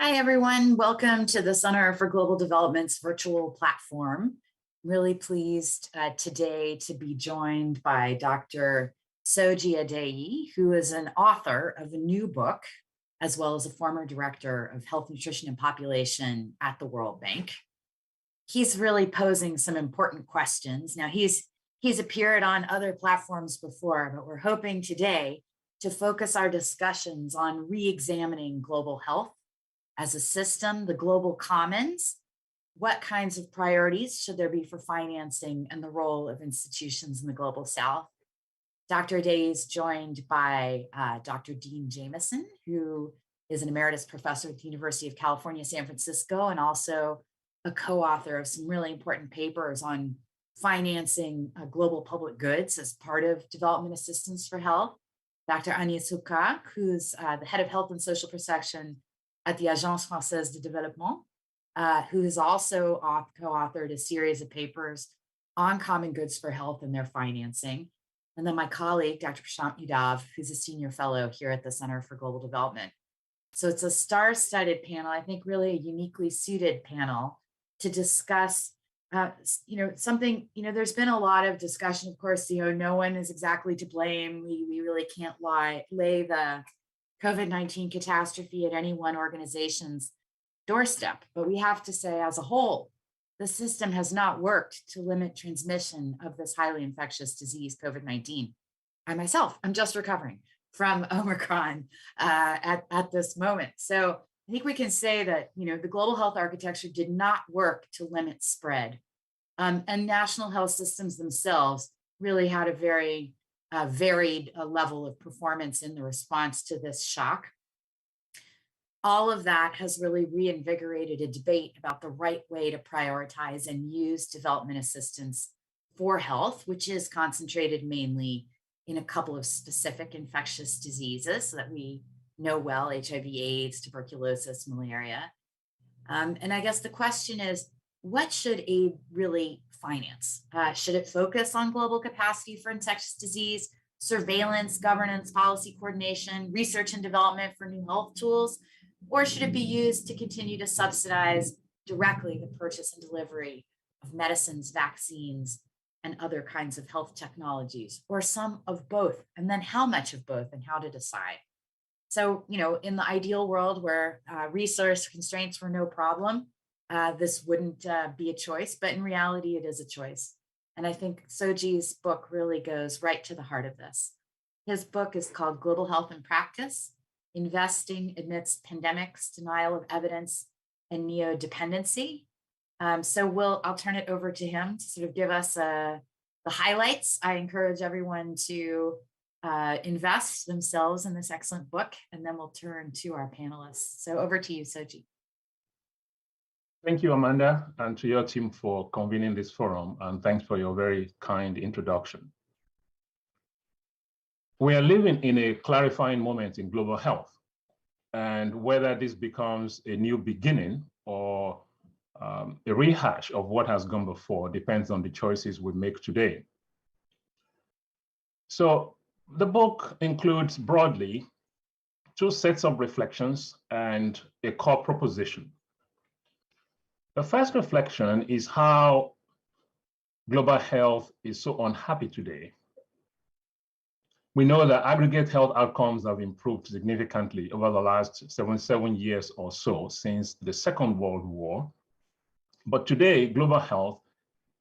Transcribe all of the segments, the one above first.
Hi, everyone. Welcome to the Center for Global Development's virtual platform. I'm really pleased today to be joined by Dr. Soji Adeyi, who is an author of a new book, as well as a former director of health, nutrition, and population at the World Bank. He's really posing some important questions. Now, he's appeared on other platforms before, but we're hoping today to focus our discussions on re-examining global health as a system, the global commons, what kinds of priorities should there be for financing, and the role of institutions in the global south. Dr. Adeyi is joined by Dr. Dean Jamieson, who is an emeritus professor at the University of California, San Francisco, and also a co-author of some really important papers on financing global public goods as part of development assistance for health. Dr. Agnès Hukak, who's the head of health and social protection at the Agence Française de Développement, who has also co-authored a series of papers on common goods for health and their financing. And then my colleague, Dr. Prashant Udav, who's a senior fellow here at the Center for Global Development. So it's a star-studded panel, I think really a uniquely suited panel to discuss something, there's been a lot of discussion, of course, no one is exactly to blame. We really can't lay the COVID-19 catastrophe at any one organization's doorstep. But we have to say, as a whole, the system has not worked to limit transmission of this highly infectious disease, COVID-19. I myself, I'm just recovering from Omicron at this moment. So I think we can say that, the global health architecture did not work to limit spread. And national health systems themselves really had a very varied level of performance in the response to this shock. All of that has really reinvigorated a debate about the right way to prioritize and use development assistance for health, which is concentrated mainly in a couple of specific infectious diseases that we know well: HIV, AIDS, tuberculosis, malaria. And I guess the question is, what should aid really finance? Should it focus on global capacity for infectious disease, surveillance, governance, policy coordination, research and development for new health tools? Or should it be used to continue to subsidize directly the purchase and delivery of medicines, vaccines, and other kinds of health technologies, or some of both? And then how much of both and how to decide? So, in the ideal world where resource constraints were no problem, this wouldn't be a choice, but in reality, it is a choice. And I think Soji's book really goes right to the heart of this. His book is called Global Health in Practice: Investing Amidst Pandemics, Denial of Evidence, and Neo-Dependency. So I'll turn it over to him to sort of give us the highlights. I encourage everyone to invest themselves in this excellent book, and then we'll turn to our panelists. So over to you, Soji. Thank you, Amanda, and to your team for convening this forum, and thanks for your very kind introduction. We are living in a clarifying moment in global health, and whether this becomes a new beginning or a rehash of what has gone before depends on the choices we make today. So the book includes broadly two sets of reflections and a core proposition. The first reflection is how global health is so unhappy today. We know that aggregate health outcomes have improved significantly over the last 77 years or so since the Second World War. But today, global health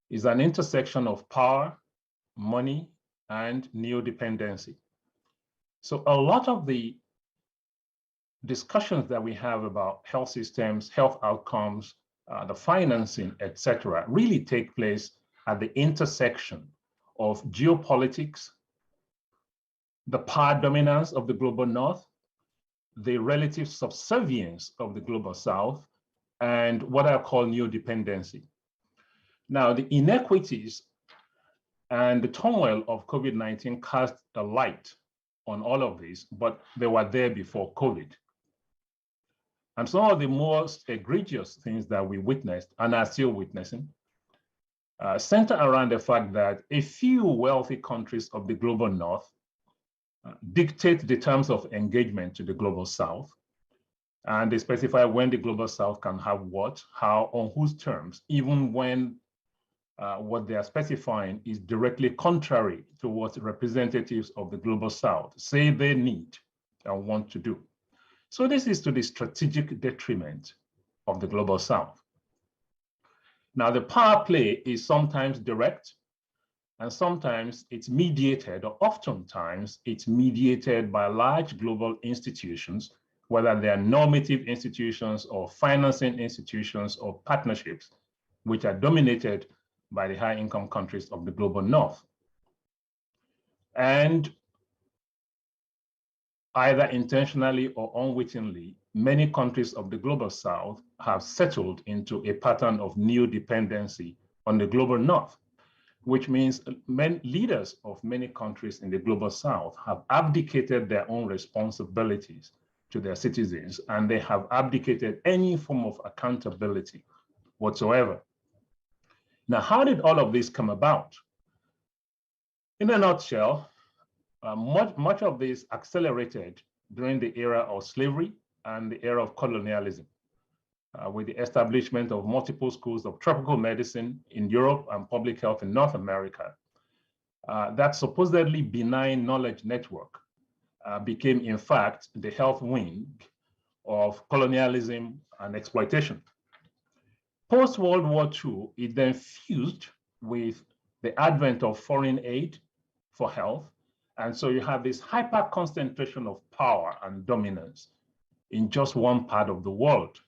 is an intersection of power, money, and neo-dependency. So a lot of the discussions that we have about health systems, health outcomes, the financing, etc., really take place at the intersection of geopolitics, the power dominance of the global north, the relative subservience of the global south, and what I call neo-dependency. Now, the inequities and the turmoil of COVID-19 cast a light on all of this, but they were there before COVID. And some of the most egregious things that we witnessed and are still witnessing center around the fact that a few wealthy countries of the global north dictate the terms of engagement to the global south, And they specify when the Global South can have what, how, on whose terms, even when what they are specifying is directly contrary to what representatives of the Global South say they need and want to do. So this is to the strategic detriment of the Global South. Now, the power play is sometimes direct, and sometimes it's mediated, or oftentimes it's mediated by large global institutions, whether they are normative institutions or financing institutions or partnerships, which are dominated by the high-income countries of the global north. And either intentionally or unwittingly, many countries of the global south have settled into a pattern of new dependency on the global north, which means leaders of many countries in the global south have abdicated their own responsibilities to their citizens, and they have abdicated any form of accountability whatsoever. Now, how did all of this come about? In a nutshell, much of this accelerated during the era of slavery and the era of colonialism, with the establishment of multiple schools of tropical medicine in Europe and public health in North America. That supposedly benign knowledge network became, in fact, the health wing of colonialism and exploitation. Post-World War II, it then fused with the advent of foreign aid for health. And so you have this hyper concentration of power and dominance in just one part of the world.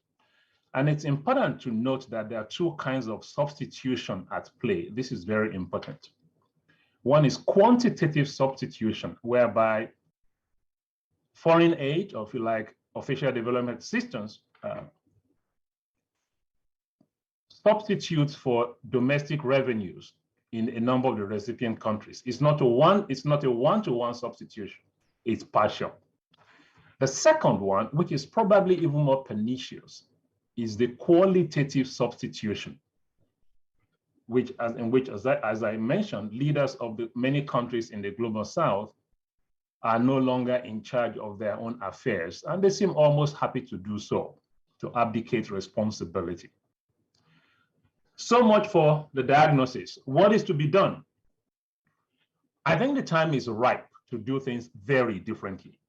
And it's important to note that there are two kinds of substitution at play. This is very important. One is quantitative substitution, whereby foreign aid, or if you like, official development assistance, substitutes for domestic revenues in a number of the recipient countries. It's not a one-to-one substitution, it's partial. The second one, which is probably even more pernicious, is the qualitative substitution, as I mentioned, leaders of the many countries in the global south are no longer in charge of their own affairs, and they seem almost happy to do so, to abdicate responsibility. So much for the diagnosis. What is to be done? I think the time is ripe to do things very differently.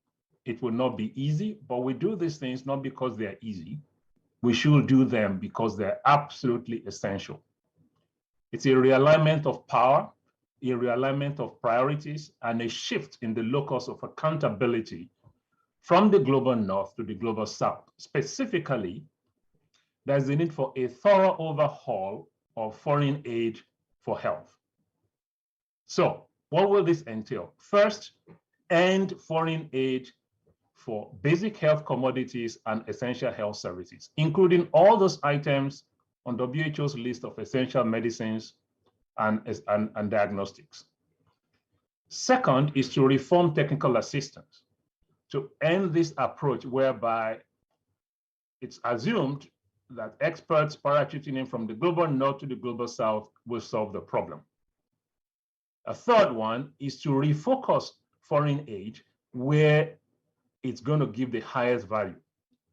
It will not be easy, but we do these things not because they're easy. We should do them because they're absolutely essential. It's a realignment of power, a realignment of priorities, and a shift in the locus of accountability from the global north to the global south. Specifically, there's a need for a thorough overhaul of foreign aid for health. So what will this entail? First, end foreign aid for basic health commodities and essential health services, including all those items on WHO's list of essential medicines and diagnostics. Second is to reform technical assistance, to end this approach whereby it's assumed that experts parachuting in from the global north to the global south will solve the problem. A third one is to refocus foreign aid where it's going to give the highest value.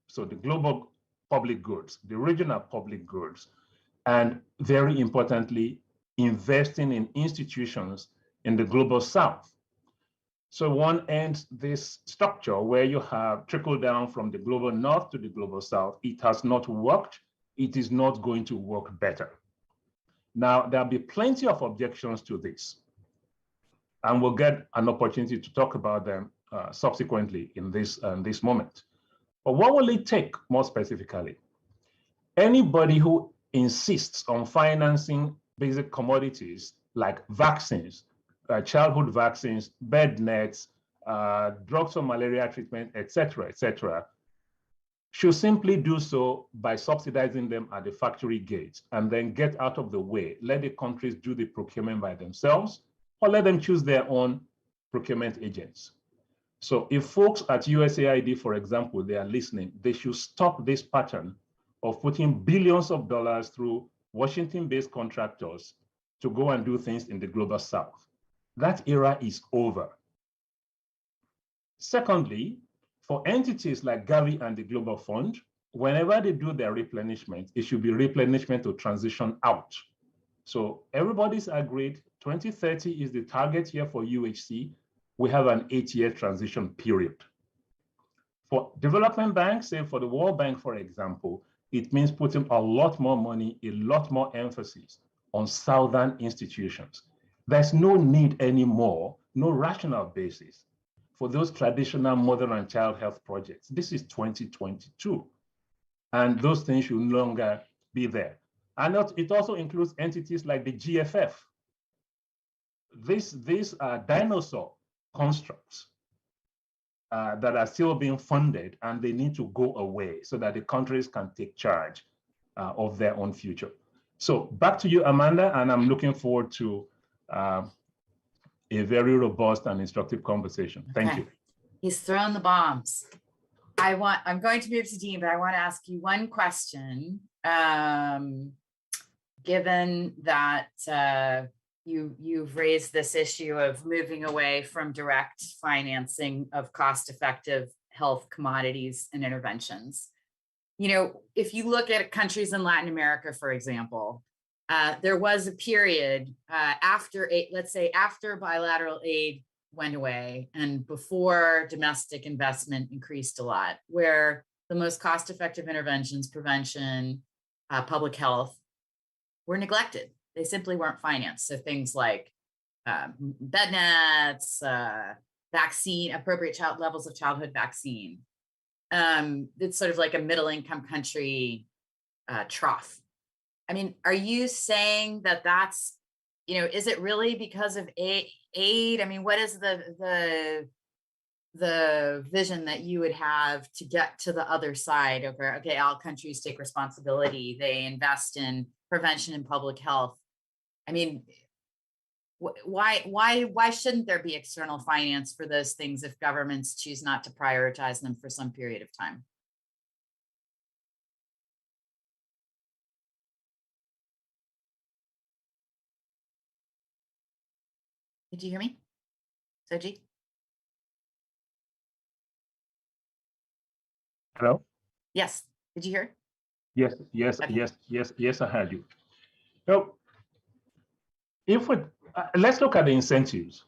So the global public goods, the regional public goods, and very importantly, investing in institutions in the global south. So one ends this structure where you have trickle down from the global north to the global south. It has not worked. It is not going to work better. Now, there'll be plenty of objections to this, and we'll get an opportunity to talk about them subsequently in this moment. But what will it take more specifically? Anybody who insists on financing basic commodities like vaccines, childhood vaccines, bed nets, drugs for malaria treatment, et cetera, should simply do so by subsidizing them at the factory gates and then get out of the way. Let the countries do the procurement by themselves, or let them choose their own procurement agents. So if folks at USAID, for example, they are listening, they should stop this pattern of putting billions of dollars through Washington-based contractors to go and do things in the global south. That era is over. Secondly, For entities like Gavi and the Global Fund, whenever they do their replenishment, it should be replenishment to transition out. So everybody's agreed 2030 is the target year for UHC. We have an 8-year transition period. For development banks, say for the World Bank, for example, it means putting a lot more money, a lot more emphasis on southern institutions. There's no need anymore, no rational basis for those traditional mother and child health projects. This is 2022, and those things should no longer be there. And it also includes entities like the GFF. These are dinosaur constructs that are still being funded, and they need to go away so that the countries can take charge of their own future. So back to you, Amanda, and I'm looking forward to a very robust and instructive conversation. Thank you. He's thrown the bombs. I'm going to move to Dean, but I want to ask you one question. Given that you've raised this issue of moving away from direct financing of cost-effective health commodities and interventions. You know, if you look at countries in Latin America, for example, there was a period let's say after bilateral aid went away and before domestic investment increased a lot, where the most cost-effective interventions, prevention, public health, were neglected. They simply weren't financed. So things like bed nets, vaccine, appropriate levels of childhood vaccine. It's sort of like a middle-income country trough. I mean, are you saying that that's, you know, is it really because of aid? I mean, what is the vision that you would have to get to the other side of where, okay, all countries take responsibility, they invest in prevention and public health? I mean, why shouldn't there be external finance for those things if governments choose not to prioritize them for some period of time? Did you hear me, Soji? Hello? Yes. Did you hear? Yes, Okay. yes, I heard you. So, if we let's look at the incentives.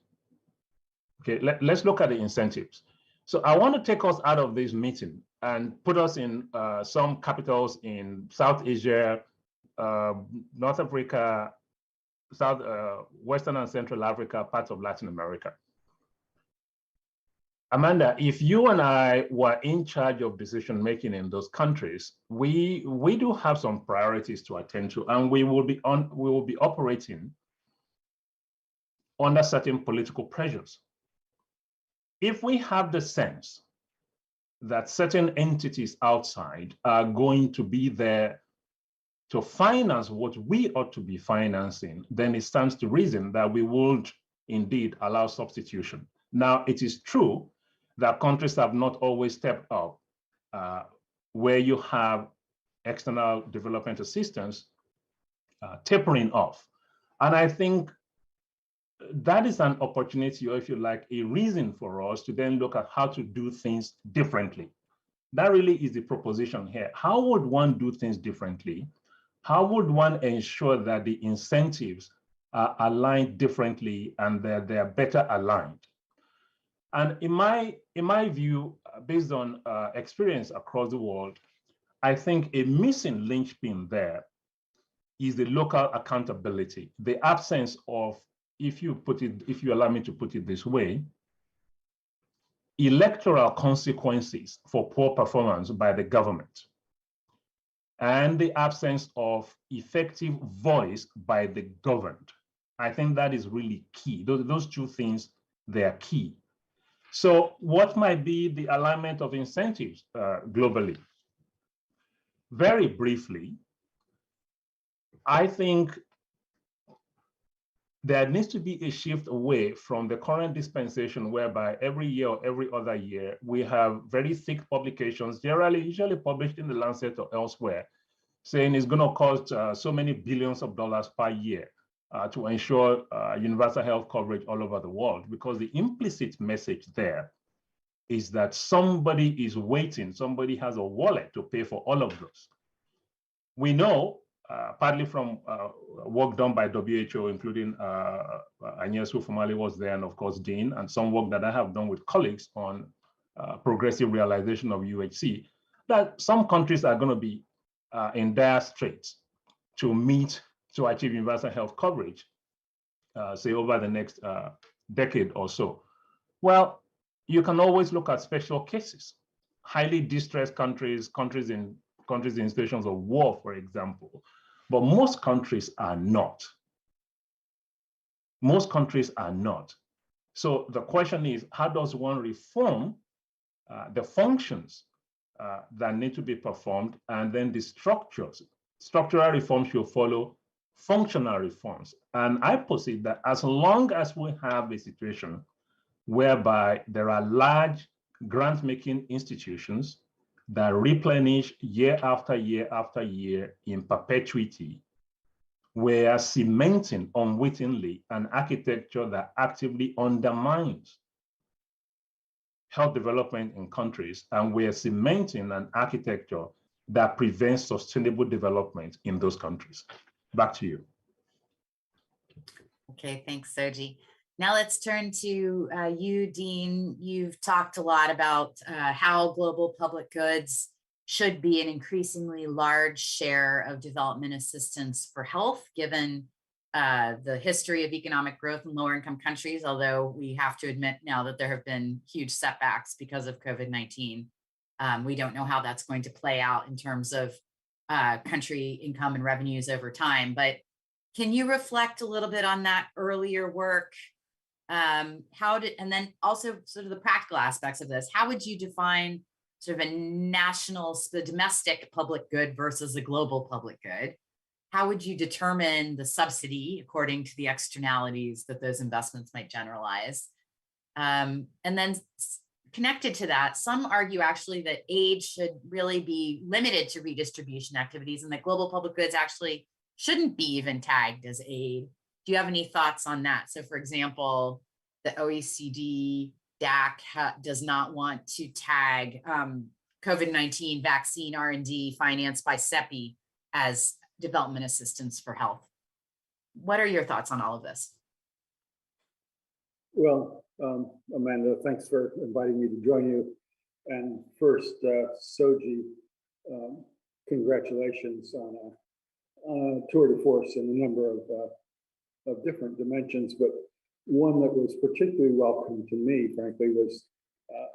Okay, let's look at the incentives. So I want to take us out of this meeting and put us in some capitals in South Asia, North Africa, Western and Central Africa, parts of Latin America. Amanda, if you and I were in charge of decision making in those countries, we do have some priorities to attend to, and we will be operating under certain political pressures. If we have the sense that certain entities outside are going to be there to finance what we ought to be financing, then it stands to reason that we would indeed allow substitution. Now, it is true that countries have not always stepped up where you have external development assistance tapering off. And I think that is an opportunity, or if you like, a reason for us to then look at how to do things differently. That really is the proposition here. How would one do things differently? How would one ensure that the incentives are aligned differently and that they are better aligned? And in my view, based on experience across the world, I think a missing linchpin there is the local accountability, the absence of, if you allow me to put it this way, electoral consequences for poor performance by the government, and the absence of effective voice by the governed. I think that is really key. Those two things, they are key. So what might be the alignment of incentives globally? Very briefly, I think there needs to be a shift away from the current dispensation whereby every year or every other year, we have very thick publications, usually published in the Lancet or elsewhere, saying it's going to cost so many billions of dollars per year to ensure universal health coverage all over the world, because the implicit message there is that somebody is waiting, somebody has a wallet to pay for all of those. We know, partly from work done by WHO, including Agnes, who formerly was there, and of course, Dean, and some work that I have done with colleagues on progressive realization of UHC, that some countries are going to be in dire straits to achieve universal health coverage, say over the next decade or so. Well, you can always look at special cases, highly distressed countries, countries in situations of war, for example. But most countries are not. Most countries are not. So the question is, how does one reform the functions that need to be performed, and then the structures? Structural reforms should follow functional reforms. And I posit that as long as we have a situation whereby there are large grant-making institutions that replenish year after year after year in perpetuity, we are cementing unwittingly an architecture that actively undermines health development in countries, and we are cementing an architecture that prevents sustainable development in those countries. Back to you. Okay, thanks, Soji. Now let's turn to you, Dean. You've talked a lot about how global public goods should be an increasingly large share of development assistance for health, given the history of economic growth in lower income countries, although we have to admit now that there have been huge setbacks because of COVID-19. We don't know how that's going to play out in terms of country income and revenues over time, but can you reflect a little bit on that earlier work? And then also sort of the practical aspects of this. How would you define sort of a national, the domestic public good versus a global public good? How would you determine the subsidy according to the externalities that those investments might generalize? And then connected to that, some argue actually that aid should really be limited to redistribution activities and that global public goods actually shouldn't be even tagged as aid. Do you have any thoughts on that? So for example, the OECD DAC does not want to tag COVID-19 vaccine R&D financed by CEPI as development assistance for health. What are your thoughts on all of this? Well, Amanda, thanks for inviting me to join you. And first, Soji, congratulations on a tour de force in a number of different dimensions, but one that was particularly welcome to me, frankly, was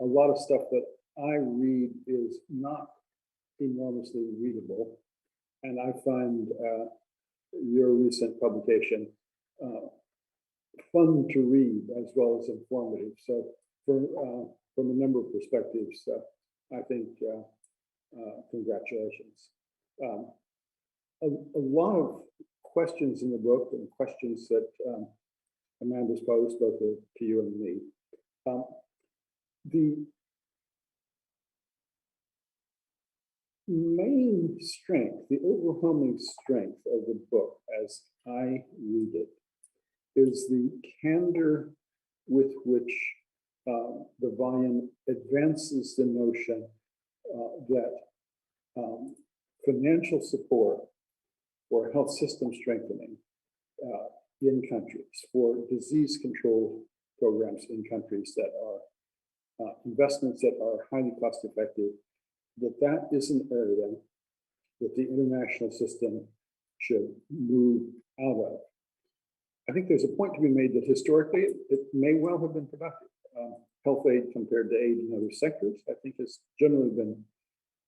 a lot of stuff that I read is not enormously readable. And I find your recent publication fun to read as well as informative. So from a number of perspectives, I think congratulations. A lot of questions in the book and questions that Amanda's posed, both to you and me. The main strength, the overwhelming strength of the book as I read it, is the candor with which the volume advances the notion that financial support for health system strengthening in countries, for disease control programs in countries that are investments that are highly cost effective, that is an area that the international system should move out of. I think there's a point to be made that historically it may well have been productive. Health aid compared to aid in other sectors, I think has generally been,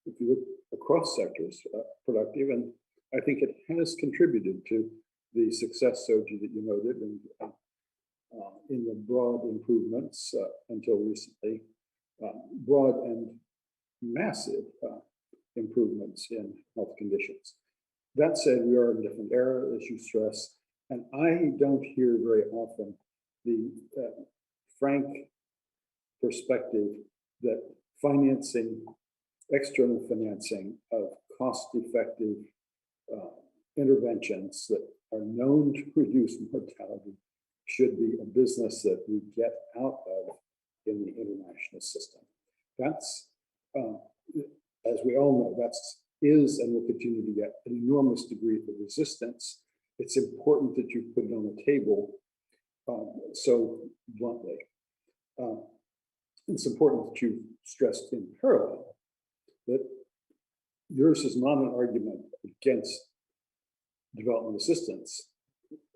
if you look across sectors, productive. And I think it has contributed to the success, Soji, that you noted, and in the broad improvements until recently, broad and massive improvements in health conditions. That said, we are in a different era, as you stress, and I don't hear very often the frank perspective that financing, external financing of cost-effective interventions that are known to reduce mortality should be a business that we get out of in the international system. that's, as we all know, is and will continue to get an enormous degree of resistance. It's important that you put it on the table so bluntly. It's important that you stressed in parallel that yours is not an argument against development assistance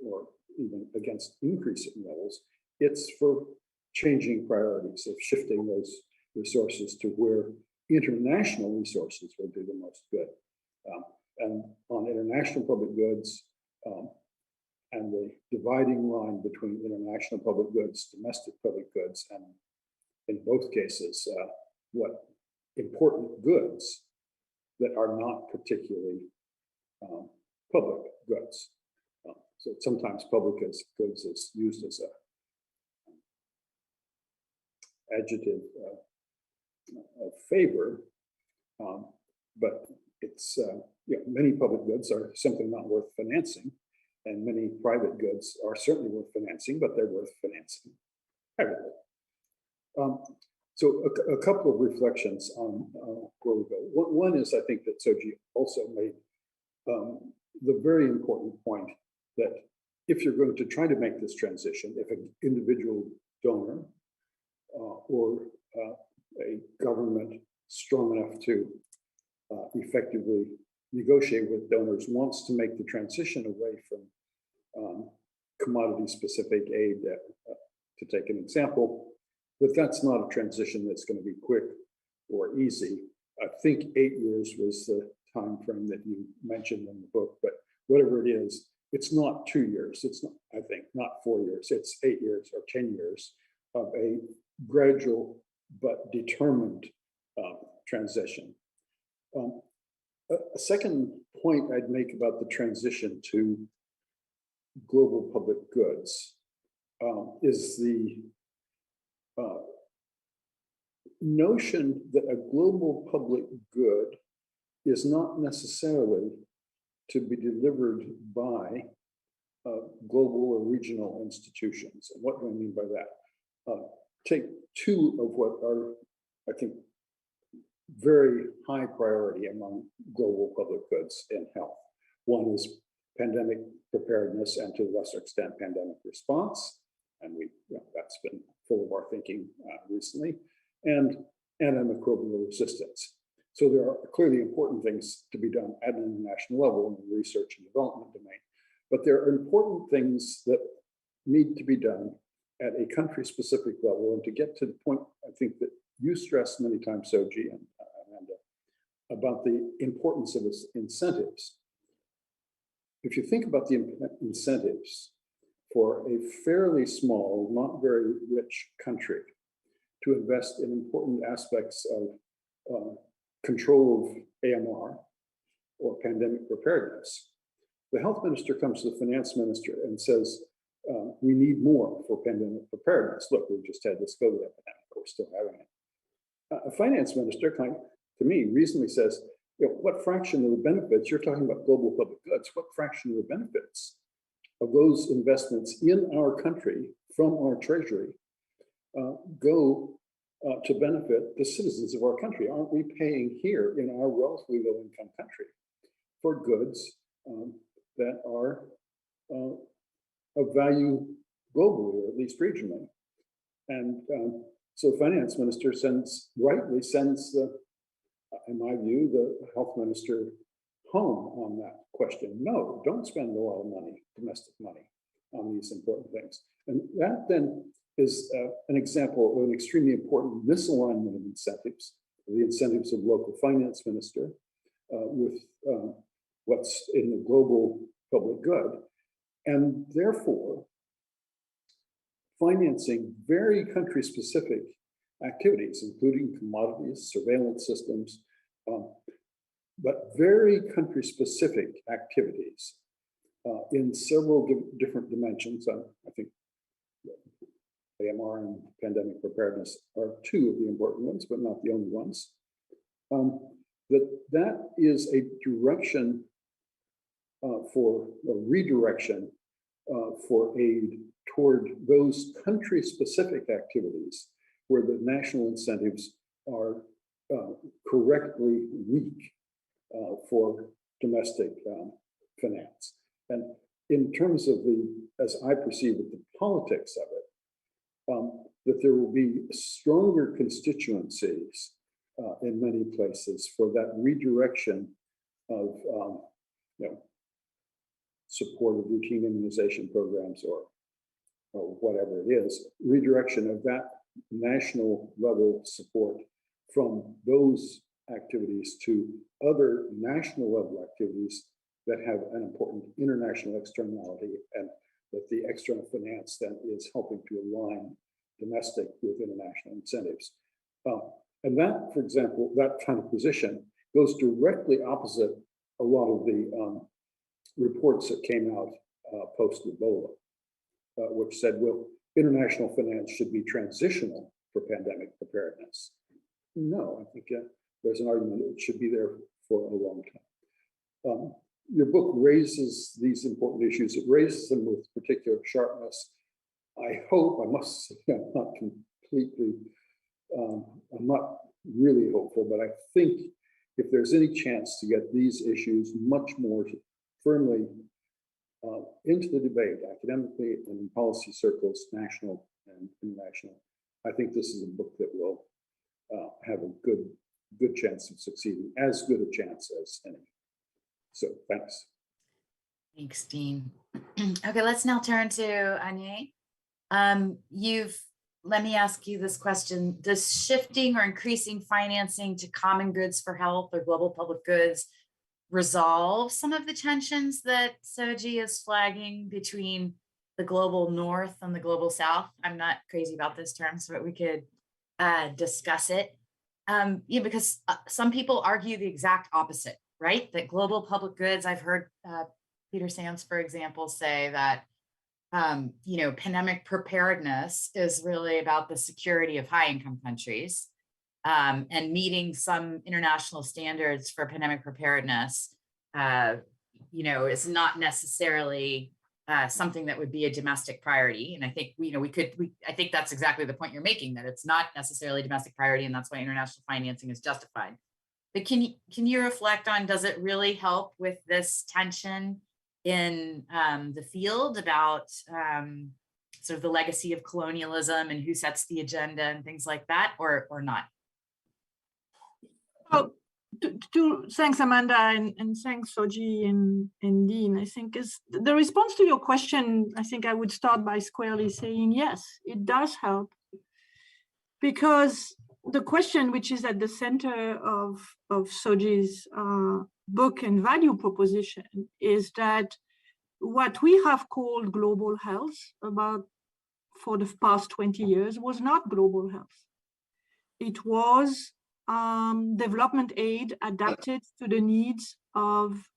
or even against increasing levels. It's for changing priorities, of shifting those resources to where international resources will do the most good. And on international public goods, and the dividing line between international public goods, domestic public goods, and in both cases, what important goods that are not particularly public goods. So sometimes public goods is used as a adjective of favor, but it's many public goods are simply not worth financing, and many private goods are certainly worth financing, but they're worth financing privately. So a couple of reflections on where we go. One is, I think that Soji also made the very important point that if you're going to try to make this transition, if an individual donor or a government strong enough to effectively negotiate with donors wants to make the transition away from commodity-specific aid, to take an example, but that's not a transition that's going to be quick or easy. I think 8 years was the time frame that you mentioned in the book, but whatever it is, it's not 2 years. It's not, I think, not 4 years. It's 8 years or 10 years of a gradual but determined transition. A second point I'd make about the transition to global public goods is the notion that a global public good is not necessarily to be delivered by global or regional institutions. And what do I mean by that? Take two of what are, I think, very high priority among global public goods in health. One is pandemic preparedness and, to a lesser extent, pandemic response. And that's been full of our thinking recently. And antimicrobial resistance. So there are clearly important things to be done at an international level in the research and development domain. But there are important things that need to be done at a country-specific level. And to get to the point, I think that you stressed many times, Soji and Amanda, about the importance of incentives. If you think about the incentives for a fairly small, not very rich country to invest in important aspects of control of AMR or pandemic preparedness, the health minister comes to the finance minister and says, we need more for pandemic preparedness. Look, we just had this COVID epidemic, we're still having it. A finance minister, to me, reasonably says, what fraction of the benefits, you're talking about global public goods, what fraction of the benefits of those investments in our country from our treasury go to benefit the citizens of our country? Aren't we paying here in our relatively low income country for goods that are of value globally, or at least regionally? And so the finance minister rightly sends in my view, the health minister home on that question. No, don't spend a lot of money, domestic money, on these important things. And that then is an example of an extremely important misalignment of incentives, the incentives of local finance minister with what's in the global public good. And therefore, financing very country-specific activities, including commodities, surveillance systems, but very country-specific activities in several different dimensions. I think AMR and pandemic preparedness are two of the important ones, but not the only ones. That is a direction for a redirection for aid toward those country-specific activities where the national incentives are correctly weak for domestic finance. And in terms of as I perceive it, the politics of it, that there will be stronger constituencies in many places for that redirection of support of routine immunization programs or whatever it is, redirection of that national level support from those activities to other national level activities that have an important international externality, and that the external finance then is helping to align domestic with international incentives. And that, for example, that kind of position goes directly opposite a lot of the reports that came out post-Ebola, which said, well, international finance should be transitional for pandemic preparedness. No, I think there's an argument that it should be there for a long time. Your book raises these important issues. It raises them with particular sharpness. I hope, I must say, I'm not really hopeful, but I think if there's any chance to get these issues much more firmly into the debate, academically and in policy circles, national and international, I think this is a book that will have a good chance of succeeding, as good a chance as any. So thanks. Thanks, Dean. Okay, let's now turn to Anye. Let me ask you this question. Does shifting or increasing financing to common goods for health or global public goods resolve some of the tensions that Soji is flagging between the global north and the global south? I'm not crazy about those terms, but we could discuss it. Because some people argue the exact opposite, right? That global public goods, I've heard Peter Sands, for example, say that pandemic preparedness is really about the security of high-income countries, and meeting some international standards for pandemic preparedness, is not necessarily something that would be a domestic priority. And I think I think that's exactly the point you're making, that it's not necessarily a domestic priority, and that's why international financing is justified. But can you reflect on, does it really help with this tension in the field about sort of the legacy of colonialism and who sets the agenda and things like that, or not? Well, thanks, Amanda, and thanks, Soji and Dean. I think is the response to your question, I think I would start by squarely saying, yes, it does help. Because the question which is at the center of Soji's book and value proposition is that what we have called global health for the past 20 years was not global health. It was development aid adapted to the needs of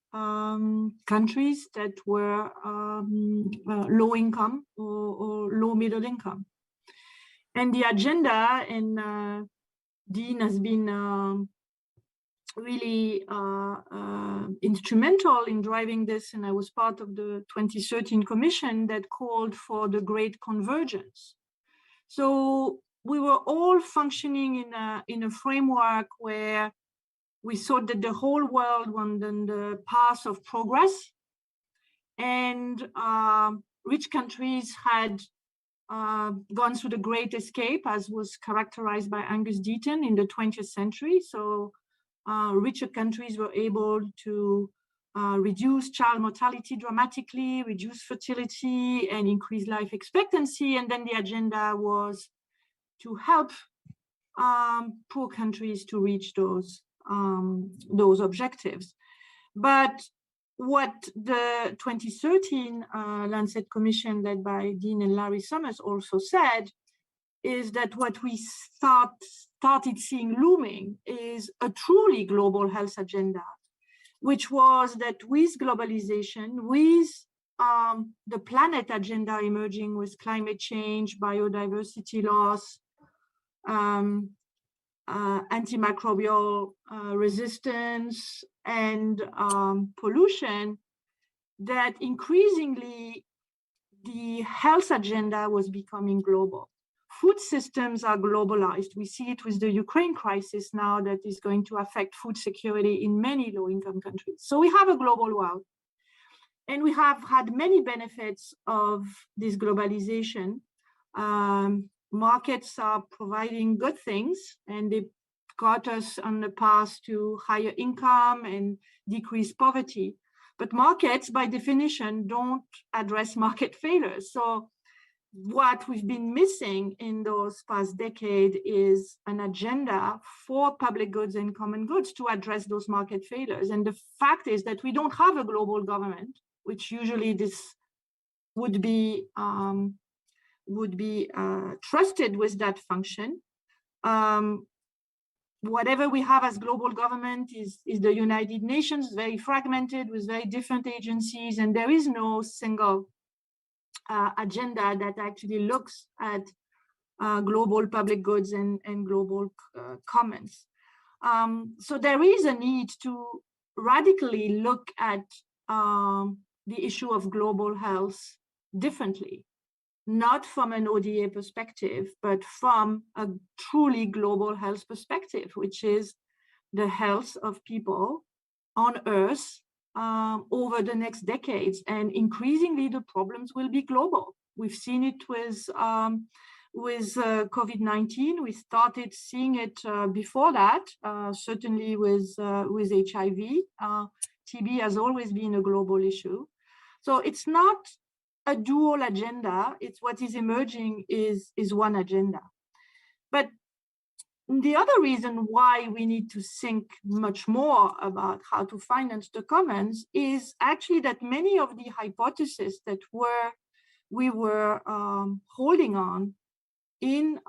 countries that were low income or low middle income. And the agenda, and Dean has been really instrumental in driving this, and I was part of the 2013 commission that called for the Great Convergence. So we were all functioning in a framework where we thought that the whole world was on the path of progress, and rich countries had gone through the Great Escape, as was characterized by Angus Deaton in the 20th century. So richer countries were able to reduce child mortality dramatically, reduce fertility, and increase life expectancy. And then the agenda was to help poor countries to reach those objectives. But what the 2013 Lancet Commission, led by Dean and Larry Summers, also said is that what we started seeing looming is a truly global health agenda, which was that with globalization, with the planet agenda emerging with climate change, biodiversity loss, antimicrobial resistance, and pollution, that increasingly the health agenda was becoming global food systems are globalized. We see it with the Ukraine crisis now that is going to affect food security in many low-income countries. So we have a global world. And we have had many benefits of this globalization. Markets are providing good things, and they got us on the path to higher income and decreased poverty. But markets, by definition, don't address market failures. So what we've been missing in those past decade is an agenda for public goods and common goods to address those market failures. And the fact is that we don't have a global government, which usually this would be trusted with that function. Whatever we have as global government is the United Nations, very fragmented with very different agencies, and there is no single agenda that actually looks at global public goods and global commons. So there is a need to radically look at the issue of global health differently, not from an ODA perspective, but from a truly global health perspective, which is the health of people on Earth over the next decades. And increasingly, the problems will be global. We've seen it with COVID-19. We started seeing it before that, certainly with HIV. TB has always been a global issue. So it's not a dual agenda. It's what is emerging is one agenda. But the other reason why we need to think much more about how to finance the commons is actually that many of the hypotheses that we were holding on in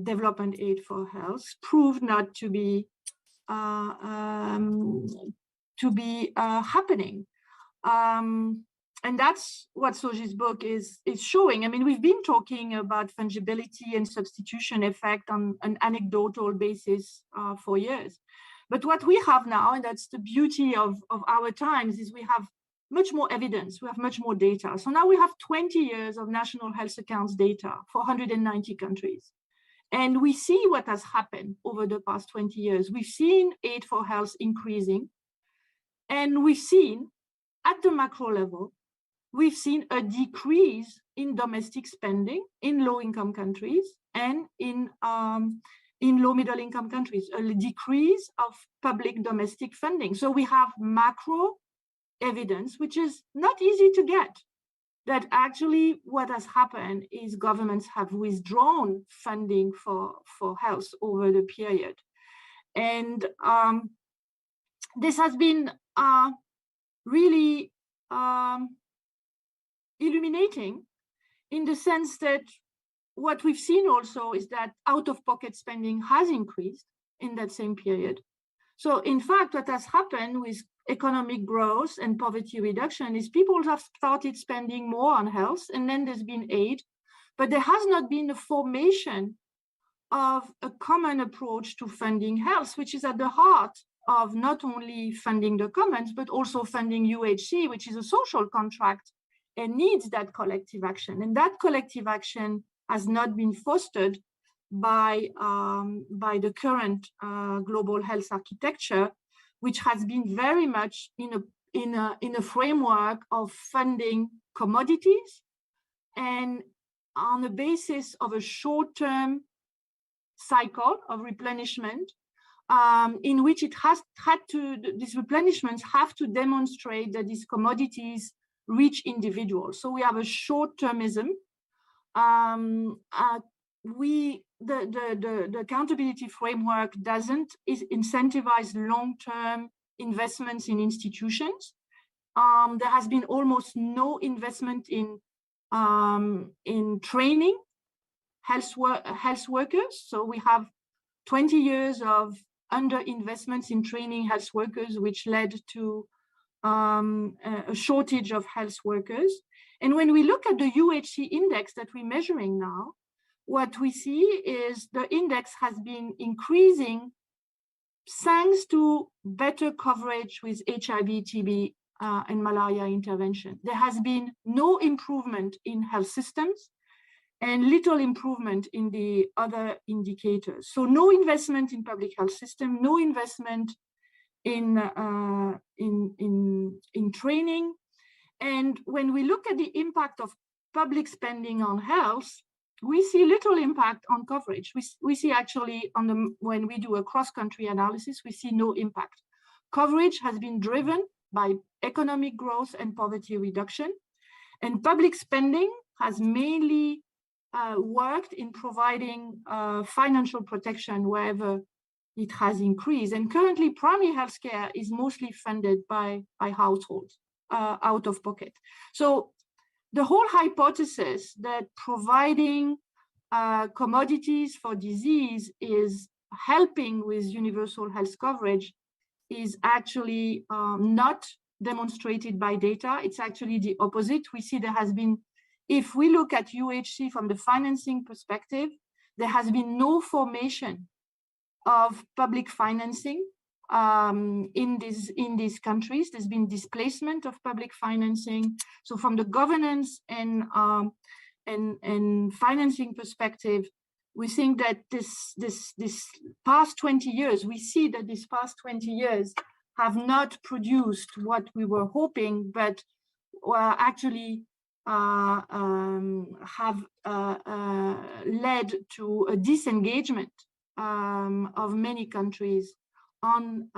development aid for health proved not to be happening. And that's what Soji's book is showing. I mean, we've been talking about fungibility and substitution effect on an anecdotal basis for years. But what we have now, and that's the beauty of our times, is we have much more evidence, we have much more data. So now we have 20 years of national health accounts data for 190 countries. And we see what has happened over the past 20 years. We've seen aid for health increasing, and we've seen at the macro level, we've seen a decrease in domestic spending in low-income countries and in low-middle-income countries, a decrease of public domestic funding. So we have macro evidence, which is not easy to get, that actually what has happened is governments have withdrawn funding for health over the period. And this has been really illuminating in the sense that what we've seen also is that out-of-pocket spending has increased in that same period. So in fact, what has happened with economic growth and poverty reduction is people have started spending more on health, and then there's been aid, but there has not been a formation of a common approach to funding health, which is at the heart of not only funding the commons, but also funding UHC, which is a social contract and needs that collective action. And that collective action has not been fostered by the current global health architecture, which has been very much in a framework of funding commodities and on the basis of a short-term cycle of replenishment, in which it has had to, these replenishments have to demonstrate that these commodities reach individuals. So we have a short-termism. The accountability framework doesn't incentivize long-term investments in institutions. There has been almost no investment in training health workers. So we have 20 years of underinvestments in training health workers, which led to a shortage of health workers. And when we look at the UHC index that we're measuring now, what we see is the index has been increasing thanks to better coverage with HIV, TB, and malaria intervention. There has been no improvement in health systems. and little improvement in the other indicators. So no investment in public health system, no investment in training. And when we look at the impact of public spending on health, we see little impact on coverage. We see actually when we do a cross-country analysis, we see no impact. Coverage has been driven by economic growth and poverty reduction, and public spending has mainly worked in providing financial protection wherever it has increased. And currently, primary healthcare is mostly funded by households out of pocket. So the whole hypothesis that providing commodities for disease is helping with universal health coverage is actually not demonstrated by data. It's actually the opposite. We see there has been, if we look at UHC from the financing perspective, there has been no formation of public financing in these countries. There's been displacement of public financing. So from the governance and financing perspective, we think that this past 20 years, we see that this past 20 years have not produced what we were hoping, but actually have led to a disengagement of many countries on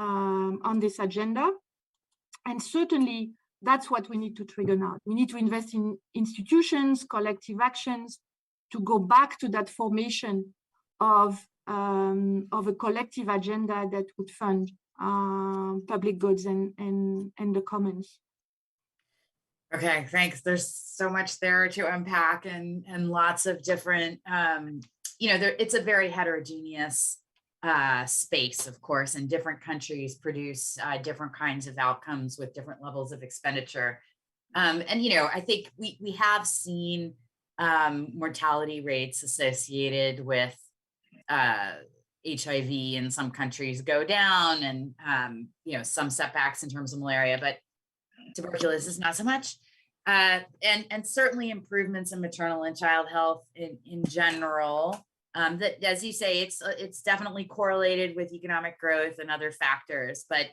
this agenda. And certainly that's what we need to trigger now. We need to invest in institutions, collective actions, to go back to that formation of a collective agenda that would fund public goods and the commons. Okay, thanks. There's so much there to unpack and lots of different, it's a very heterogeneous space, of course, and different countries produce different kinds of outcomes with different levels of expenditure. I think we have seen mortality rates associated with HIV in some countries go down, and some setbacks in terms of malaria, but tuberculosis not so much. And certainly improvements in maternal and child health in general. That, as you say, it's definitely correlated with economic growth and other factors, but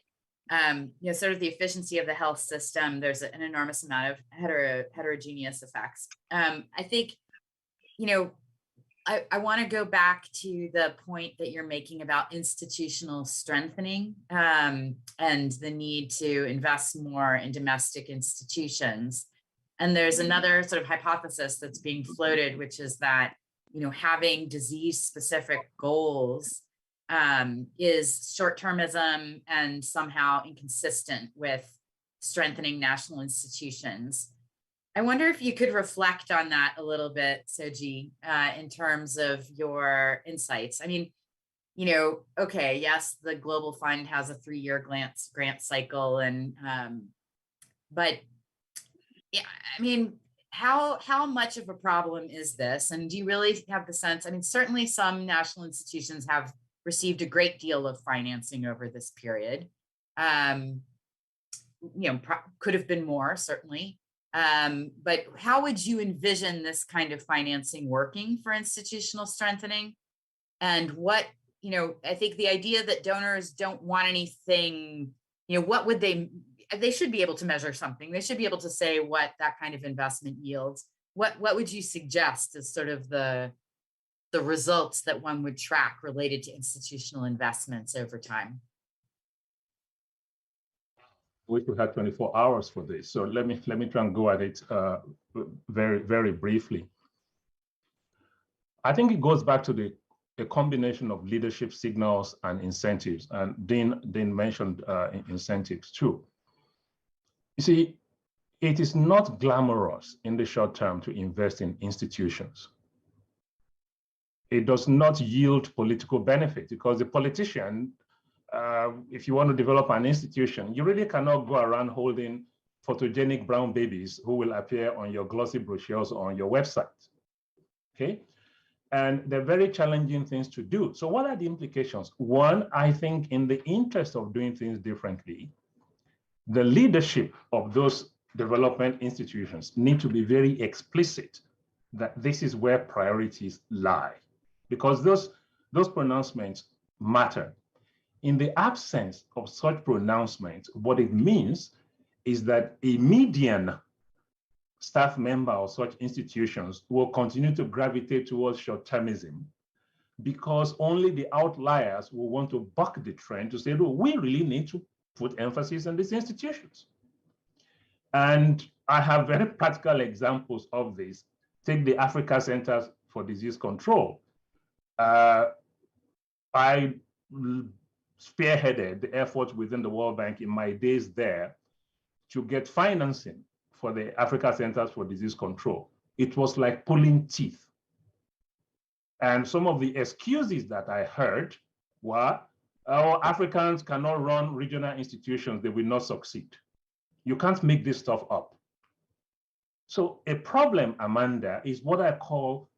sort of the efficiency of the health system, there's an enormous amount of heterogeneous effects. I think, I want to go back to the point that you're making about institutional strengthening and the need to invest more in domestic institutions. And there's another sort of hypothesis that's being floated, which is that having disease-specific goals is short-termism and somehow inconsistent with strengthening national institutions. I wonder if you could reflect on that a little bit, Soji, in terms of your insights. I mean, okay, yes, the Global Fund has a 3-year grant cycle, and but yeah, I mean, how much of a problem is this? And do you really have the sense? I mean, certainly some national institutions have received a great deal of financing over this period. Could have been more, certainly. But how would you envision this kind of financing working for institutional strengthening? And what, I think the idea that donors don't want anything, what would they should be able to measure something. They should be able to say what that kind of investment yields. What would you suggest as sort of the results that one would track related to institutional investments over time? We could have 24 hours for this. So let me try and go at it very, very briefly. I think it goes back to a combination of leadership signals and incentives. And Dean mentioned incentives too. You see, it is not glamorous in the short term to invest in institutions. It does not yield political benefit because the politician, if you want to develop an institution, you really cannot go around holding photogenic brown babies who will appear on your glossy brochures or on your website, okay? And they're very challenging things to do. So what are the implications? One, I think in the interest of doing things differently, the leadership of those development institutions need to be very explicit that this is where priorities lie, because those pronouncements matter. In the absence of such pronouncements, what it means is that a median staff member of such institutions will continue to gravitate towards short-termism, because only the outliers will want to buck the trend to say, no, we really need to put emphasis on these institutions. And I have very practical examples of this. Take the Africa Centers for Disease Control. I spearheaded the effort within the World Bank in my days there to get financing for the Africa Centers for Disease Control. It was like pulling teeth. And some of the excuses that I heard were, oh, Africans cannot run regional institutions, they will not succeed. You can't make this stuff up. So a problem, Amanda, is what I call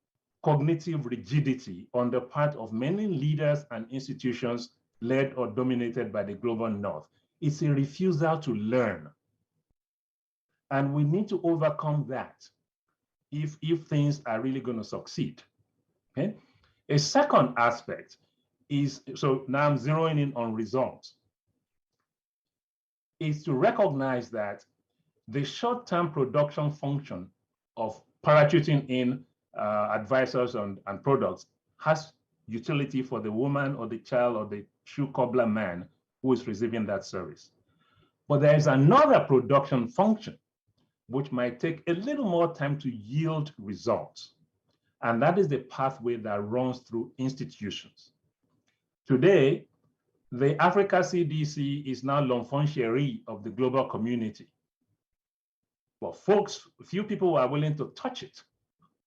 cognitive rigidity on the part of many leaders and institutions led or dominated by the global north. It's a refusal to learn. And we need to overcome that if things are really going to succeed. Okay? A second aspect is, so now I'm zeroing in on results, is to recognize that the short-term production function of parachuting in advisors and products has utility for the woman or the child or the shoe cobbler man who is receiving that service. But there is another production function which might take a little more time to yield results. And that is the pathway that runs through institutions. Today, the Africa CDC is now l'enfant chéri of the global community. But folks, few people were willing to touch it,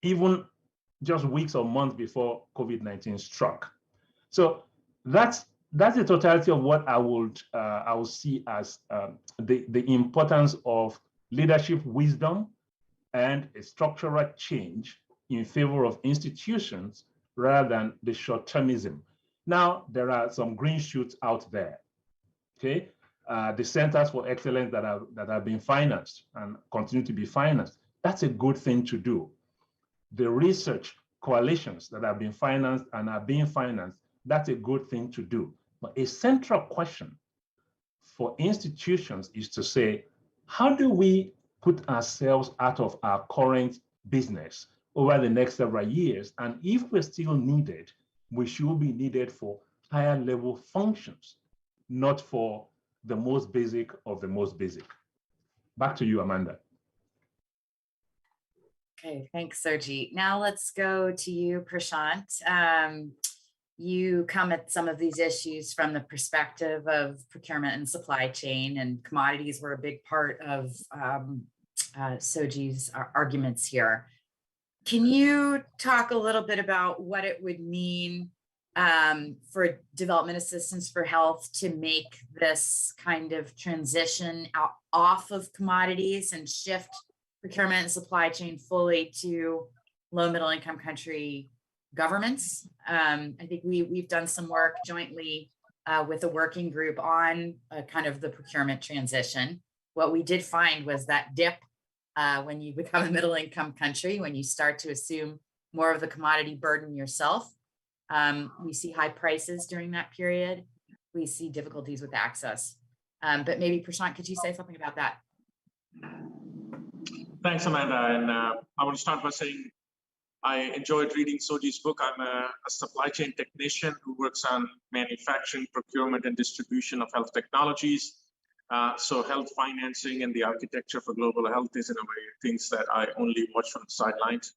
even just weeks or months before COVID-19 struck. So that's the totality of what I will see as the importance of leadership wisdom and a structural change in favor of institutions rather than the short-termism. Now, there are some green shoots out there, okay? The Centers for Excellence that have been financed and continue to be financed, that's a good thing to do. The research coalitions that have been financed and are being financed, that's a good thing to do. But a central question for institutions is to say, how do we put ourselves out of our current business over the next several years? And if we're still needed, we should be needed for higher level functions, not for the most basic of the most basic. Back to you, Amanda. Okay, thanks, Soji. Now let's go to you, Prashant. You come at some of these issues from the perspective of procurement and supply chain, and commodities were a big part of Soji's arguments here. Can you talk a little bit about what it would mean for development assistance for health to make this kind of transition off of commodities and shift procurement and supply chain fully to low middle income country governments? I think we've done some work jointly with a working group on kind of the procurement transition. What we did find was that dip when you become a middle income country, when you start to assume more of the commodity burden yourself. We see high prices during that period. We see difficulties with access. But maybe Prashant, could you say something about that? Thanks, Amanda. And I want to start by saying I enjoyed reading Soji's book. I'm a supply chain technician who works on manufacturing, procurement, and distribution of health technologies. So health financing and the architecture for global health is in a way things that I only watch from the sidelines.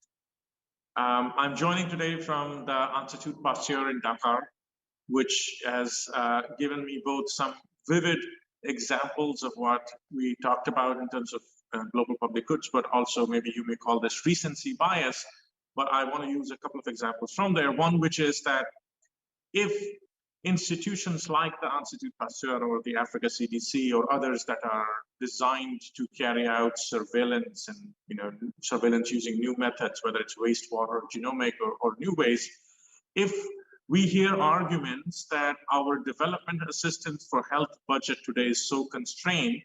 I'm joining today from the Institut Pasteur in Dakar, which has given me both some vivid examples of what we talked about in terms of global public goods, but also maybe you may call this recency bias. But I want to use a couple of examples from there. One, which is that if institutions like the Institut Pasteur or the Africa CDC or others that are designed to carry out surveillance and surveillance using new methods, whether it's wastewater or genomic or new ways, if we hear arguments that our development assistance for health budget today is so constrained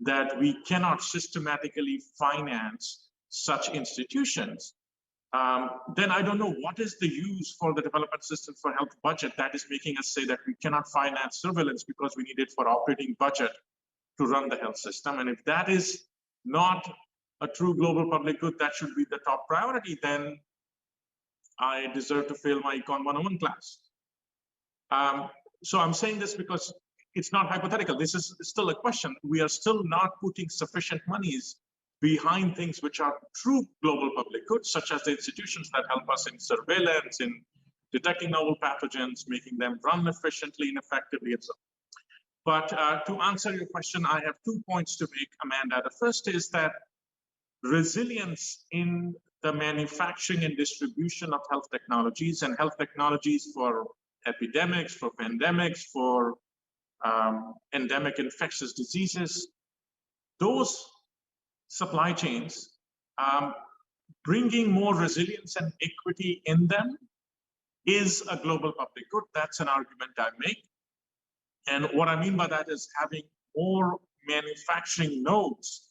that we cannot systematically finance such institutions, then I don't know what is the use for the development assistance for health budget that is making us say that we cannot finance surveillance because we need it for operating budget to run the health system. And if that is not a true global public good that should be the top priority, then I deserve to fail my Econ 101 class. So I'm saying this because it's not hypothetical. This is still a question. We are still not putting sufficient monies behind things which are true global public goods, such as the institutions that help us in surveillance, in detecting novel pathogens, making them run efficiently and effectively, and so on. But to answer your question, I have 2 points to make, Amanda. The first is that resilience in the manufacturing and distribution of health technologies, and health technologies for epidemics, for pandemics, for endemic infectious diseases, those supply chains, bringing more resilience and equity in them is a global public good. That's an argument I make. And what I mean by that is having more manufacturing nodes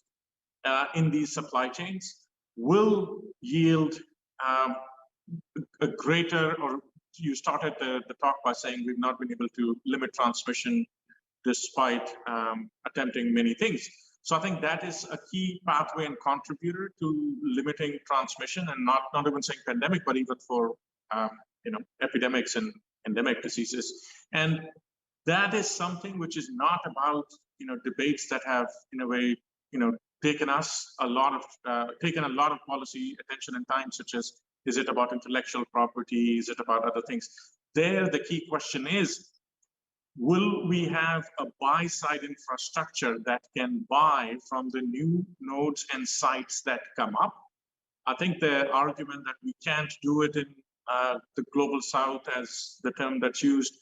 in these supply chains will yield a greater, or you started the talk by saying we've not been able to limit transmission despite attempting many things. So I think that is a key pathway and contributor to limiting transmission, and not even saying pandemic, but even for epidemics and endemic diseases. And that is something which is not about debates that have in a way taken a lot of policy attention and time, such as, is it about intellectual property, is it about other things? There, the key question is, will we have a buy-side infrastructure that can buy from the new nodes and sites that come up? I think the argument that we can't do it in the global south, as the term that's used,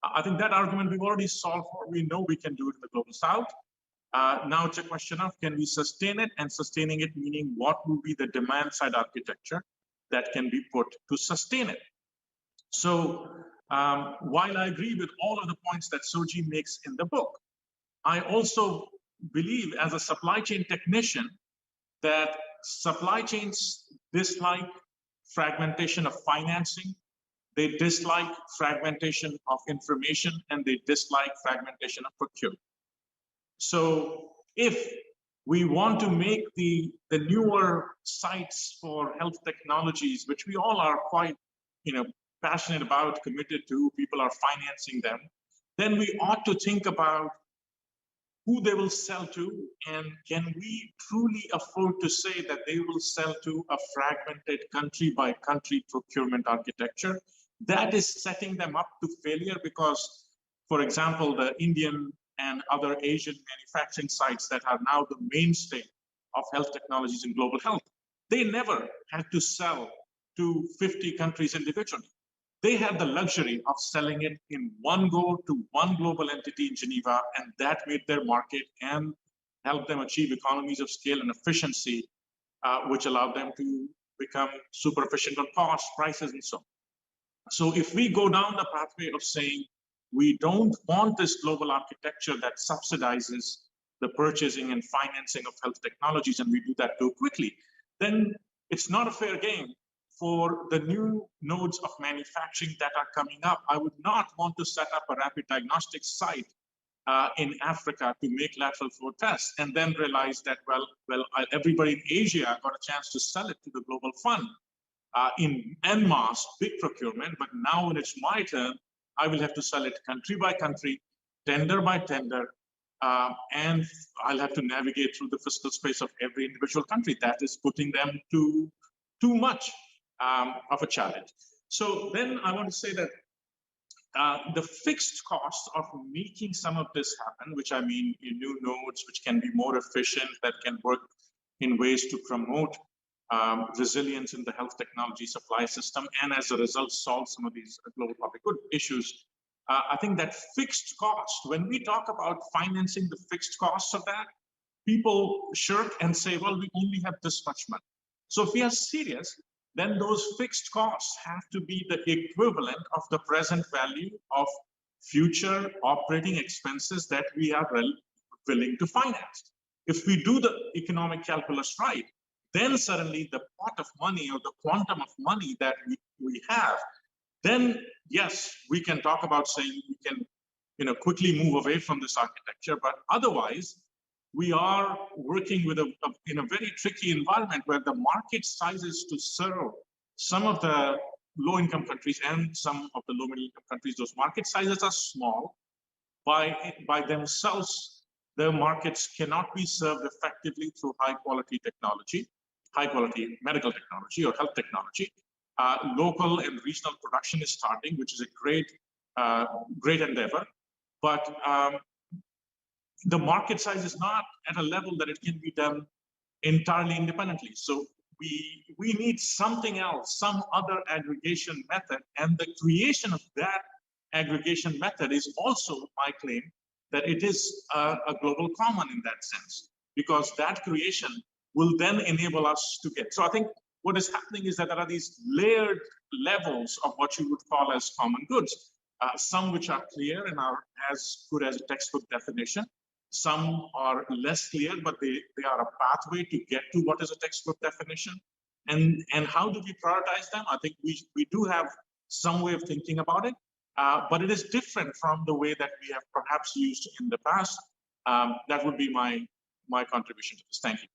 I think that argument we've already solved for. We know we can do it in the global south. Now it's a question of, can we sustain it? And sustaining it meaning what will be the demand-side architecture that can be put to sustain it? So while I agree with all of the points that Soji makes in the book, I also believe as a supply chain technician that supply chains dislike fragmentation of financing, they dislike fragmentation of information, and they dislike fragmentation of procurement. So if we want to make the newer sites for health technologies, which we all are quite passionate about, committed to, people are financing them, then we ought to think about who they will sell to, and can we truly afford to say that they will sell to a fragmented country by country procurement architecture that is setting them up to failure? Because, for example, the Indian and other Asian manufacturing sites that are now the mainstay of health technologies in global health, they never had to sell to 50 countries individually. They had the luxury of selling it in one go to one global entity in Geneva, and that made their market and helped them achieve economies of scale and efficiency, which allowed them to become super efficient on cost, prices, and so on. So if we go down the pathway of saying we don't want this global architecture that subsidizes the purchasing and financing of health technologies, and we do that too quickly, then it's not a fair game for the new nodes of manufacturing that are coming up. I would not want to set up a rapid diagnostic site in Africa to make lateral flow tests and then realize that, everybody in Asia got a chance to sell it to the global fund in en masse, big procurement, but now when it's my turn, I will have to sell it country by country, tender by tender, and I'll have to navigate through the fiscal space of every individual country. That is putting them to too much of a challenge. So then I want to say that the fixed cost of making some of this happen, which I mean in new nodes, which can be more efficient, that can work in ways to promote resilience in the health technology supply system, and as a result solve some of these global public good issues. I think that fixed cost, when we talk about financing the fixed costs of that, people shirk and say, well, we only have this much money. So if we are serious, then those fixed costs have to be the equivalent of the present value of future operating expenses that we are willing to finance. If we do the economic calculus right, then suddenly the pot of money or the quantum of money that we have, then yes, we can talk about saying we can quickly move away from this architecture. But otherwise, we are working with in a very tricky environment where the market sizes to serve some of the low-income countries and some of the low-middle-income countries, those market sizes are small. By themselves, the markets cannot be served effectively through high-quality technology, high-quality medical technology or health technology. Local and regional production is starting, which is a great endeavor. But the market size is not at a level that it can be done entirely independently. So we need something else, some other aggregation method, and the creation of that aggregation method is also my claim that it is a global common in that sense, because that creation will then enable us to get. So I think what is happening is that there are these layered levels of what you would call as common goods, some which are clear and are as good as a textbook definition. Some are less clear, but they are a pathway to get to what is a textbook definition. And how do we prioritize them? I think we do have some way of thinking about it, but it is different from the way that we have perhaps used in the past. That would be my contribution to this. Thank you.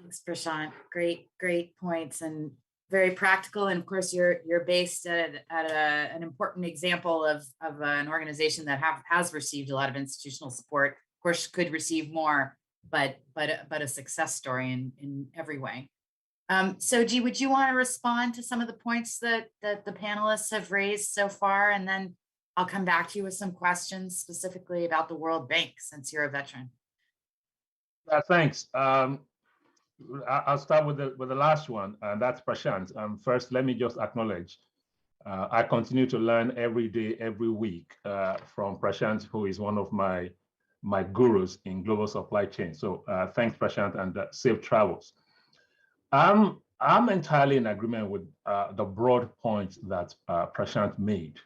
Thanks, Prashant. Great points and very practical. And of course, you're based at an important example of an organization that has received a lot of institutional support. Of course, could receive more, but a success story in every way. Soji, would you want to respond to some of the points that the panelists have raised so far, and then I'll come back to you with some questions specifically about the World Bank, since you're a veteran. Thanks. I'll start with the last one, and that's Prashant. First, let me just acknowledge I continue to learn every day, every week from Prashant, who is one of my gurus in global supply chain. So thanks, Prashant, and safe travels. I'm entirely in agreement with the broad points that Prashant made.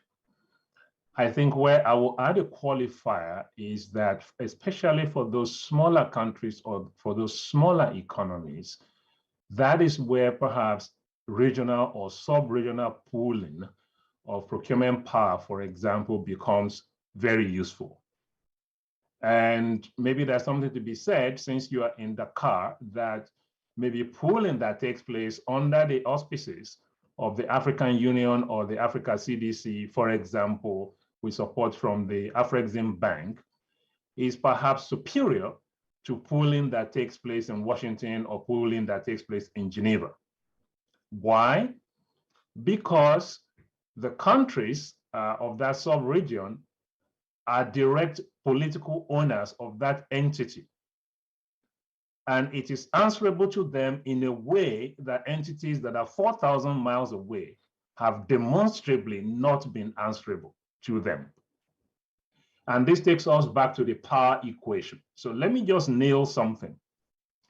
I think where I will add a qualifier is that, especially for those smaller countries or for those smaller economies, that is where perhaps regional or sub-regional pooling of procurement power, for example, becomes very useful. And maybe there's something to be said, since you are in the car, that maybe pooling that takes place under the auspices of the African Union or the Africa CDC, for example, with support from the Afrexim Bank, is perhaps superior to pooling that takes place in Washington or pooling that takes place in Geneva. Why? Because the countries of that sub-region are direct political owners of that entity. And it is answerable to them in a way that entities that are 4,000 miles away have demonstrably not been answerable to them. And this takes us back to the power equation. So let me just nail something,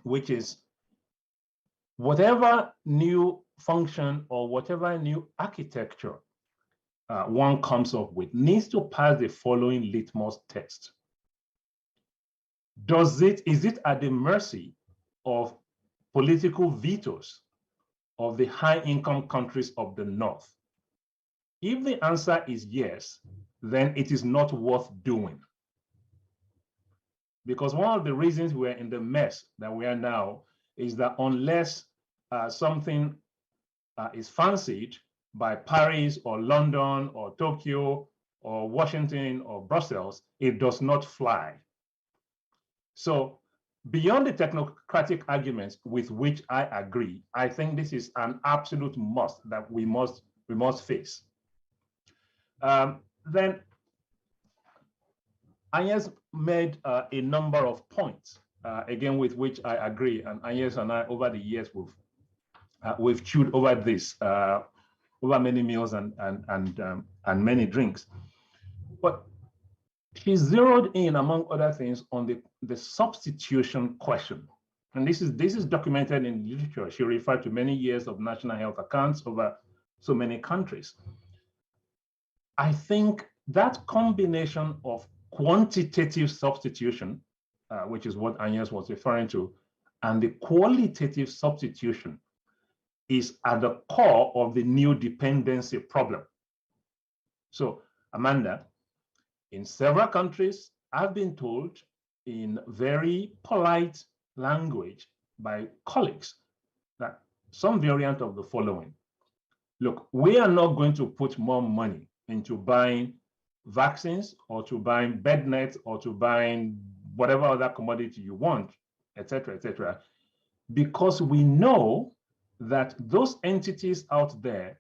which is whatever new function or whatever new architecture one comes up with needs to pass the following litmus test. Is it at the mercy of political vetoes of the high-income countries of the North? If the answer is yes, then it is not worth doing. Because one of the reasons we're in the mess that we are now is that unless something is fancied by Paris or London or Tokyo or Washington or Brussels, it does not fly. So beyond the technocratic arguments with which I agree, I think this is an absolute must that we must face. Then Agnes made a number of points, again, with which I agree. And Agnes and I, over the years, we've chewed over this, over many meals and many drinks. But she zeroed in, among other things, on the substitution question. And this is documented in literature. She referred to many years of national health accounts over so many countries. I think that combination of quantitative substitution which is what Agnes was referring to, and the qualitative substitution is at the core of the new dependency problem. So, Amanda, in several countries, I've been told in very polite language by colleagues that some variant of the following. Look, we are not going to put more money into buying vaccines or to buying bed nets or to buying whatever other commodity you want, etc., because we know that those entities out there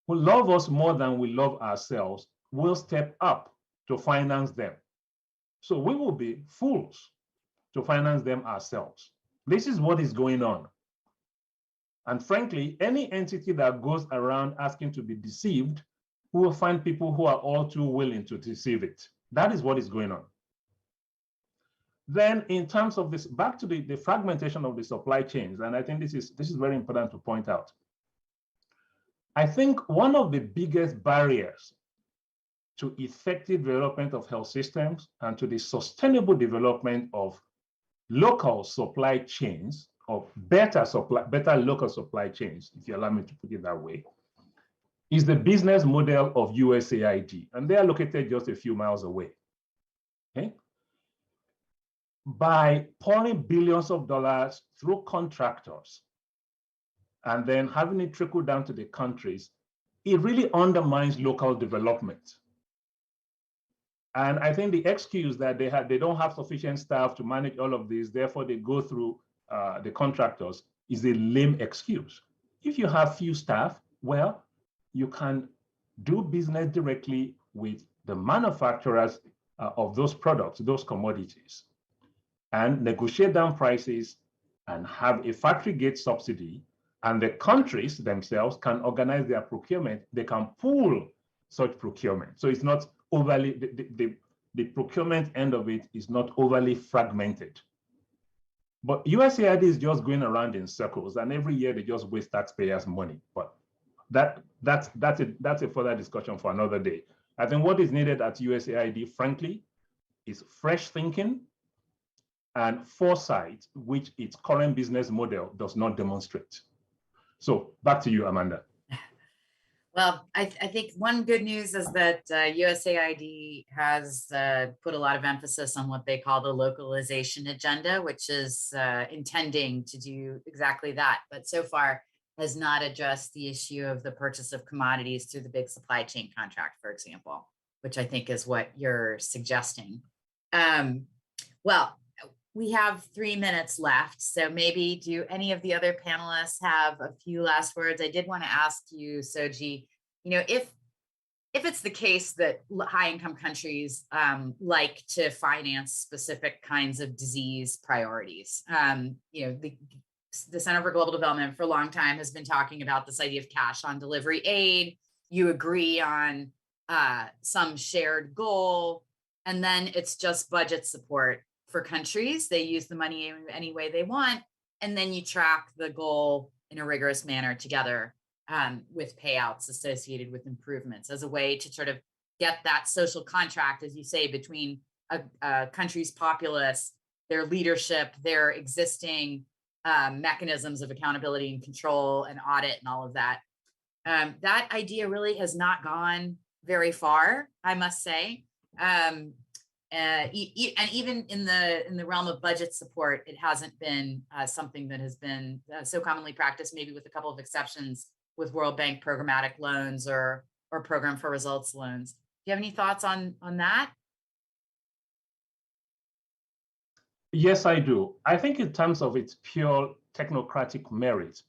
who love us more than we love ourselves will step up to finance them. So we will be fools to finance them ourselves. This is what is going on. And frankly, any entity that goes around asking to be deceived will find people who are all too willing to deceive it. That is what is going on. Then in terms of this, back to the fragmentation of the supply chains, and I think this is very important to point out. I think one of the biggest barriers to effective development of health systems and to the sustainable development of local supply chains, of better local supply chains, if you allow me to put it that way, is the business model of USAID, and they are located just a few miles away. Okay? By pouring billions of dollars through contractors and then having it trickle down to the countries, it really undermines local development. And I think the excuse that they don't have sufficient staff to manage all of this, therefore they go through the contractors, is a lame excuse. If you have few staff, well, you can do business directly with the manufacturers of those products, those commodities, and negotiate down prices and have a factory gate subsidy, and the countries themselves can organize their procurement. They can pool such procurement. So it's not overly, the procurement end of it is not overly fragmented. But USAID is just going around in circles, and every year they just waste taxpayers' money. But that's a further discussion for another day. I think what is needed at USAID, frankly, is fresh thinking and foresight, which its current business model does not demonstrate. So back to you, Amanda. Well, I think one good news is that USAID has put a lot of emphasis on what they call the localization agenda, which is intending to do exactly that, but so far has not addressed the issue of the purchase of commodities through the big supply chain contract, for example, which I think is what you're suggesting. Well, we have 3 minutes left, so maybe do any of the other panelists have a few last words? I did want to ask you, Soji, if it's the case that high-income countries like to finance specific kinds of disease priorities, the Center for Global Development for a long time has been talking about this idea of cash on delivery aid. You agree on some shared goal, and then it's just budget support for countries. They use the money any way they want, and then you track the goal in a rigorous manner together with payouts associated with improvements as a way to sort of get that social contract, as you say, between a country's populace, their leadership, their existing mechanisms of accountability and control and audit and all of that. That idea really has not gone very far, I must say. And even in the realm of budget support, it hasn't been something that has been so commonly practiced, maybe with a couple of exceptions with World Bank programmatic loans or program for results loans. Do you have any thoughts on that? Yes, I do. I think in terms of its pure technocratic merit,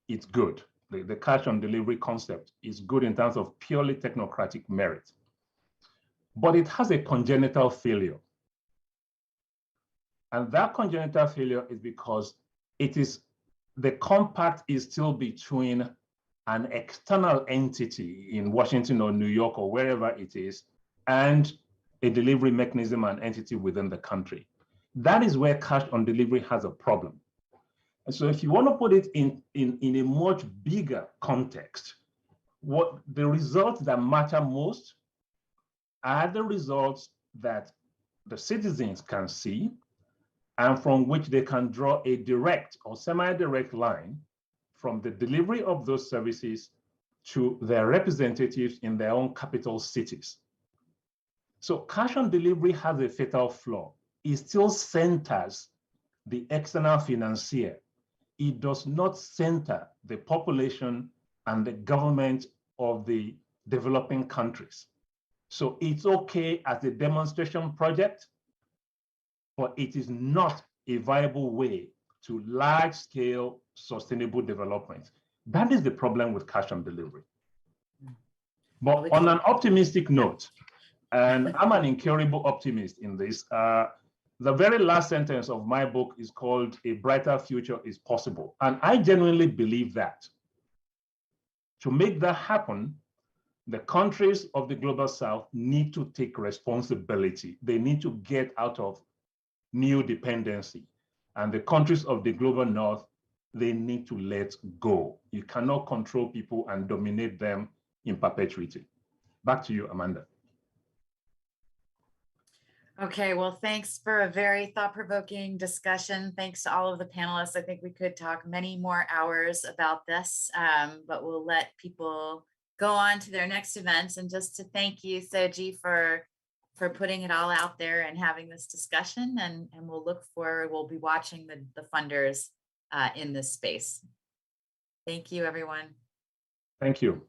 it's good. The cash on delivery concept is good in terms of purely technocratic merit. But it has a congenital failure. And that congenital failure is because the compact is still between an external entity in Washington or New York or wherever it is, and a delivery mechanism and entity within the country. That is where cash on delivery has a problem. And so if you want to put it in a much bigger context, what the results that matter most are the results that the citizens can see and from which they can draw a direct or semi-direct line from the delivery of those services to their representatives in their own capital cities. So cash on delivery has a fatal flaw. It still centers the external financier. It does not center the population and the government of the developing countries. So it's okay as a demonstration project, but it is not a viable way to large-scale sustainable development. That is the problem with cash on delivery. But on an optimistic note, and I'm an incurable optimist in this, the very last sentence of my book is called "A Brighter Future is Possible." And I genuinely believe that. To make that happen, the countries of the Global South need to take responsibility. They need to get out of new dependency. And the countries of the Global North, they need to let go. You cannot control people and dominate them in perpetuity. Back to you, Amanda. Okay, well, thanks for a very thought-provoking discussion. Thanks to all of the panelists. I think we could talk many more hours about this, but we'll let people go on to their next events. And just to thank you, Soji, for putting it all out there and having this discussion. And we'll be watching the funders in this space. Thank you, everyone. Thank you.